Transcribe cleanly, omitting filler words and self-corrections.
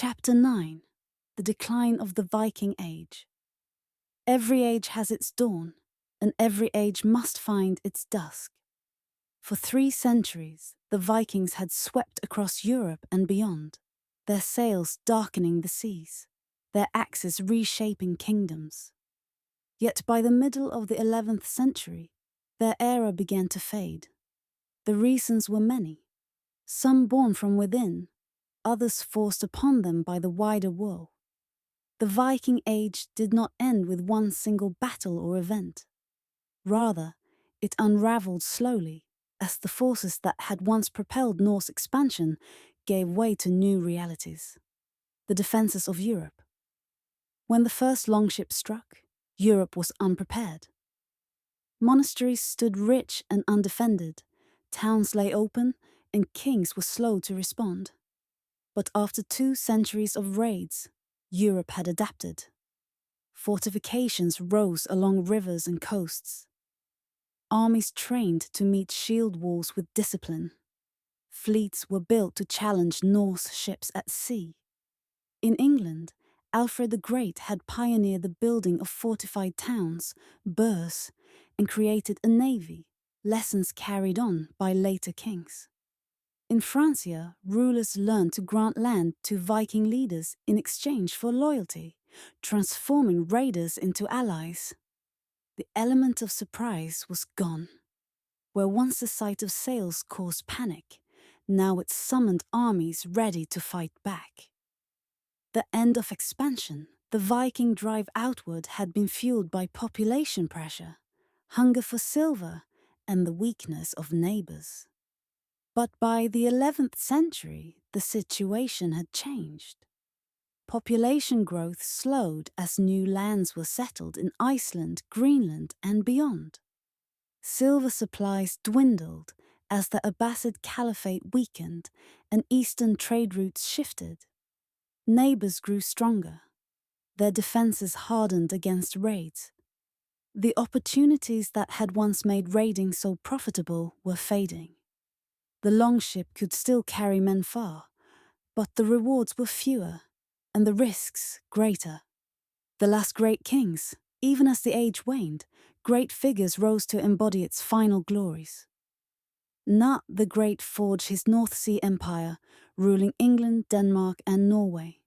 Chapter 9. The Decline of the Viking Age. Every age has its dawn, and every age must find its dusk. For 3 centuries, the Vikings had swept across Europe and beyond, their sails darkening the seas, their axes reshaping kingdoms. Yet by the middle of the 11th century, their era began to fade. The reasons were many, some born from within, others forced upon them by the wider world. The Viking Age did not end with one single battle or event. Rather, it unraveled slowly as the forces that had once propelled Norse expansion gave way to new realities. The defenses of Europe. When the first longship struck, Europe was unprepared. Monasteries stood rich and undefended, towns lay open, and kings were slow to respond. But after 2 centuries of raids, Europe had adapted. Fortifications rose along rivers and coasts. Armies trained to meet shield walls with discipline. Fleets were built to challenge Norse ships at sea. In England, Alfred the Great had pioneered the building of fortified towns, burhs, and created a navy, lessons carried on by later kings. In Francia, rulers learned to grant land to Viking leaders in exchange for loyalty, transforming raiders into allies. The element of surprise was gone. Where once the sight of sails caused panic, now it summoned armies ready to fight back. The end of expansion, the Viking drive outward, had been fueled by population pressure, hunger for silver, and the weakness of neighbors. But by the 11th century, the situation had changed. Population growth slowed as new lands were settled in Iceland, Greenland, and beyond. Silver supplies dwindled as the Abbasid Caliphate weakened and eastern trade routes shifted. Neighbors grew stronger. Their defenses hardened against raids. The opportunities that had once made raiding so profitable were fading. The longship could still carry men far, but the rewards were fewer and the risks greater. The last great kings, even as the age waned, great figures rose to embody its final glories. Nut the Great forged his North Sea empire, ruling England, Denmark, and Norway.